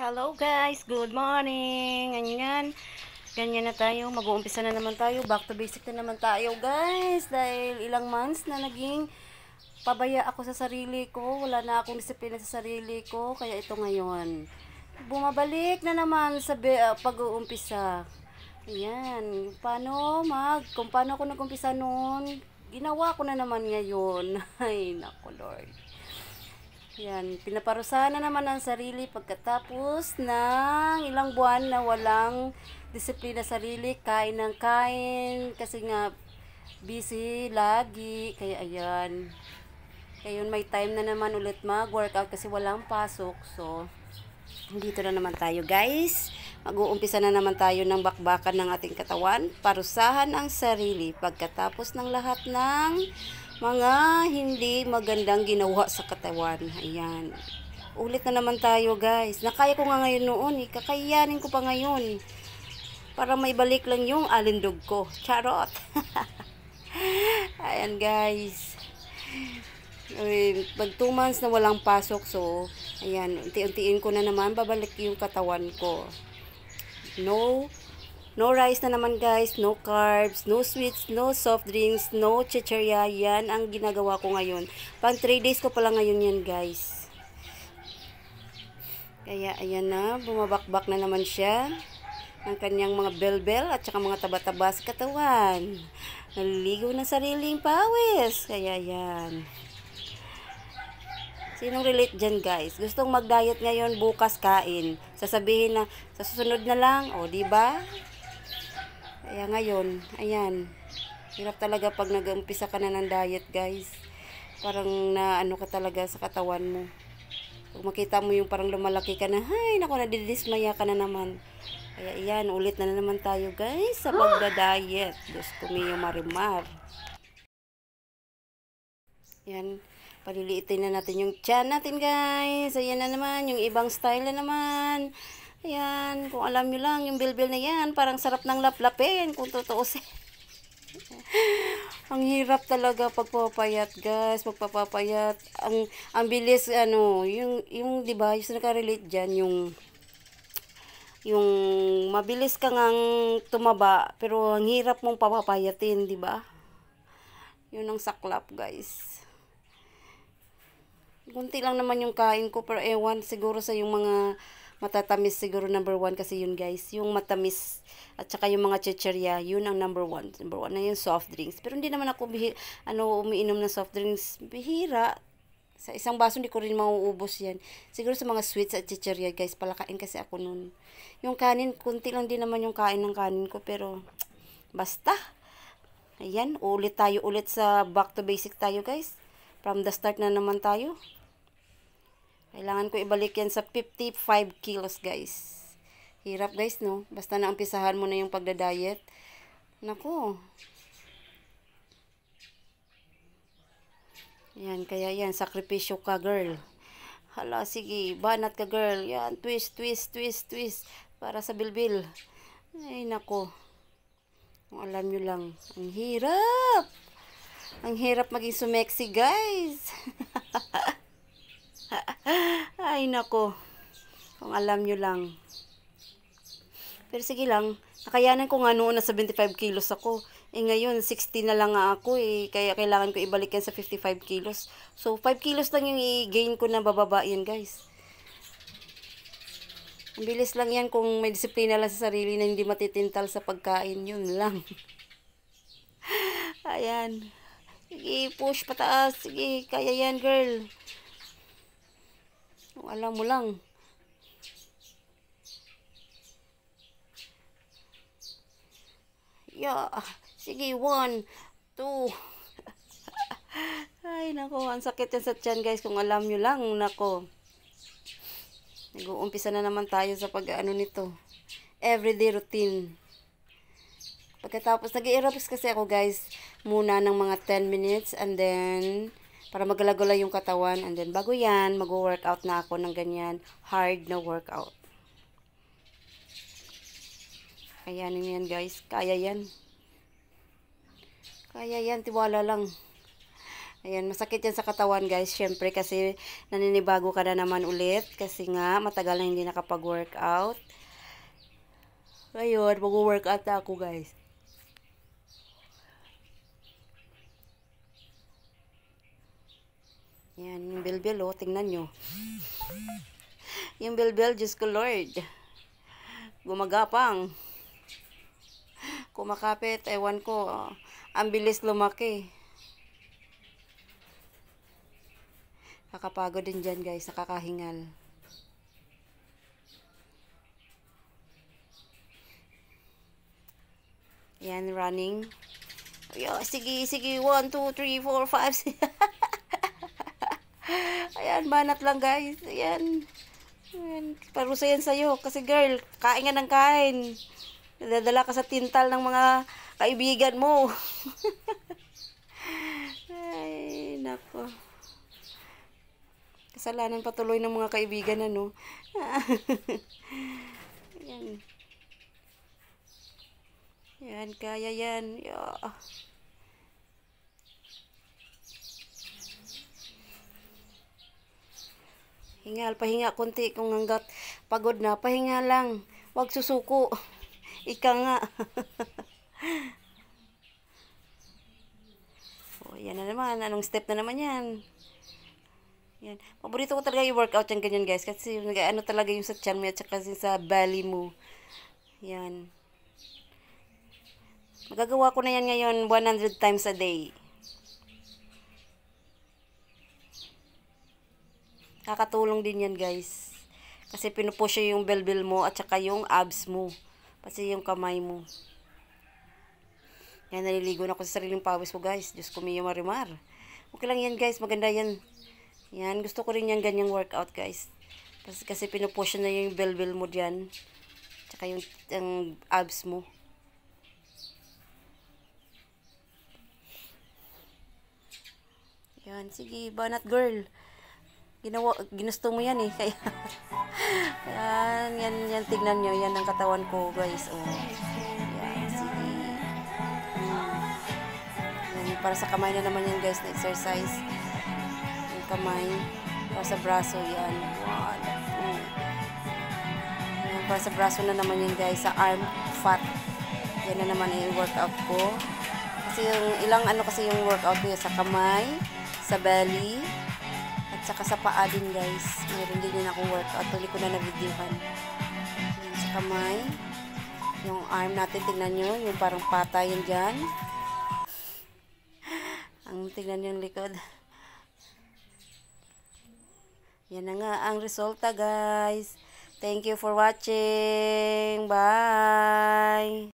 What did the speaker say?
Hello guys, good morning. Ganyan na tayo. Mag-uumpisa na naman tayo. Back to basic na naman tayo guys. Dahil ilang months na naging pabaya ako sa sarili ko. Wala na akong disiplina sa sarili ko. Kaya ito ngayon. Bumabalik na naman sa pag-uumpisa. Ayan. Kung paano ako nag-umpisa noon, ginawa ko na naman ngayon. Ay, naku Lord. Yan, pinaparusahan na naman ang sarili pagkatapos ng ilang buwan na walang disiplina sa sarili, kain ng kain, kasi nga busy lagi, kaya ayan. Ngayon may time na naman ulit mag-workout kasi walang pasok, so dito na naman tayo guys. Mag-uumpisa na naman tayo ng bakbakan ng ating katawan, parusahan ang sarili pagkatapos ng lahat ng mga hindi magandang ginawa sa katawan. Ayan. Ulit na naman tayo guys. Nakaya ko nga ngayon noon. Kakayanin ko pa ngayon. Para may balik lang yung alindog ko. Charot. Ayan guys. Pag 2 months na walang pasok. So, ayan. Unti-untiin ko na naman. Babalik yung katawan ko. No rice na naman guys, no carbs, no sweets, no soft drinks, no chichirya. Yan ang ginagawa ko ngayon. Pang 3 days ko pala ngayon yan guys. Kaya ayan na, bumabakbak na naman siya ng kanyang mga belbel at saka mga taba-taba sa katawan. Naliligo ng sariling pawis. Kaya yan. Sinong relate dyan guys? Gustong mag-diet ngayon, bukas kain. Sasabihin na, sa susunod na lang, o diba? Kaya ngayon, ayan. Hirap talaga pag nag-umpisa ka na ng diet guys. Parang na ano ka talaga sa katawan mo. Pag makita mo yung parang lumalaki ka na, ay naku, nadidismaya ka na naman. Kaya ayan, ulit na naman tayo guys sa pagda-diet. Diyos ko miyo marimar. Ayan. Paliliitin na natin yung tiyan natin guys. Ayan na naman, yung ibang style na naman. Ayan, kung alam nyo lang, yung bilbil na yan, parang sarap ng laplapin, kung tutuusin. Ang hirap talaga pagpapayat guys, pagpapapayat. Ang bilis, yung diba, yung nakarelate dyan, yung mabilis kang tumaba, pero ang hirap mong papapayatin, diba? Yun ang saklap guys. Kunti lang naman yung kain ko, pero ewan siguro sa yung mga matatamis siguro number 1 kasi yun guys. Yung matamis at saka yung mga chichirya, yun ang number 1. Number 1 na yung soft drinks. Pero hindi naman ako umiinom ng soft drinks. Bihira. Sa isang baso hindi ko rin mauubos yan. Siguro sa mga sweets at chichirya guys. Palakain kasi ako nun. Yung kanin, kunti lang din naman yung kain ng kanin ko. Pero basta. Ayan, ulit tayo ulit sa back to basic tayo guys. From the start na naman tayo. Kailangan ko ibalik yan sa 55 kilos guys. Hirap guys no. Basta na umpisahan mo na yung pagda-diet. Naku. Yan, kaya yan. Sakripisyo ka girl. Hala, sige. Banat ka girl. Yan, twist, twist, twist, twist. Para sa bilbil. Ay, naku. Kung alam nyo lang. Ang hirap. Ang hirap maging sumexy guys. Ay nako, kung alam nyo lang. Pero sige lang, nakayanan ko nga noon na 75 kilos ako. Ngayon 60 na lang nga ako kaya kailangan ko ibalik yan sa 55 kilos. So 5 kilos lang yung i-gain ko na bababa yan guys. Ang bilis lang yan kung may disiplina lang sa sarili na hindi matitintal sa pagkain, yun lang. Ayan. Sige, push pataas. Sige, kaya yan girl. Alam mo lang. Yeah. Sige, 1, 2. Ay, nako. Ang sakit yan sa tiyan, guys. Kung alam nyo lang, nako. Nag-uumpisa na naman tayo sa pag-ano nito. Everyday routine. Pagkatapos, nag-aerobics kasi ako, guys. Muna ng mga 10 minutes. And then para magala-gala yung katawan, and then bago yan, mag-workout na ako ng ganyan, hard na workout. Kayanin yan guys, kaya yan. Kaya yan, tiwala lang. Ayan, masakit yan sa katawan guys. Syempre kasi naninibago ka na naman ulit. Kasi nga, matagal na hindi nakapag-workout. Ngayon, mag-workout na ako guys. Yan, yung bilbil oh, tingnan nyo. Yung bilbil, Diyos ko Lord. Gumagapang. Kumakapit, ewan ko. Ang bilis lumaki. Kakapagod din dyan guys, nakakahingal. Yan, running. Ayan, sige, 1, 2, 3, 4, 5, 6. Ayan, banat lang guys. Ayan. Ayan. Parusa yan sa'yo. Kasi girl, kain nga ng kain. Nadadala ka sa tintal ng mga kaibigan mo. Ay, nako. Kasalanan patuloy ng mga kaibigan, ano. Yan. Yan, kaya yan. Yeah. Hingal, pahinga konti kung hanggat pagod na. Pahinga lang. Huwag susuko. Ika nga. Oh, yan na naman. Anong step na naman yan? Yan. Paborito ko talaga yung workout yung ganyan guys. Kasi ano talaga yung sa tiyan mo at saka sa belly mo. Yan. Magagawa ko na yan ngayon 100 times a day. Kakatulong din yan guys. Kasi pinupush yung belbel mo at saka yung abs mo. Pati yung kamay mo. Yan, naliligo na ako sa sariling pawis ko guys. Diyos ko, Mio Marimar. Okay lang yan guys, maganda yan. Yan, gusto ko rin yung ganyang workout guys. Kasi pinupush na yung belbel mo dyan. Tsaka yung abs mo. Yan, sige, banat girl. Ginusto mo yan eh. Kaya, yan, tignan nyo. Yan ang katawan ko guys. Oh. Yan, sige. Yan, para sa kamay na naman yan guys, na exercise. Yung kamay. Para sa braso, yan. 1, 2. Yan, para sa braso na naman yan guys. Sa arm, fat. Yan na naman yung workout ko. Kasi yung ilang ano kasi yung workout ko sa kamay, sa belly, at saka sa paa din guys. Meron din yun akong workout. Tuloy ko na na-videohan. Yan, sa kamay. Yung arm natin, tingnan nyo. Yung parang patay yan dyan. Ang tingnan nyo yung likod. Yan na nga ang resulta guys. Thank you for watching. Bye!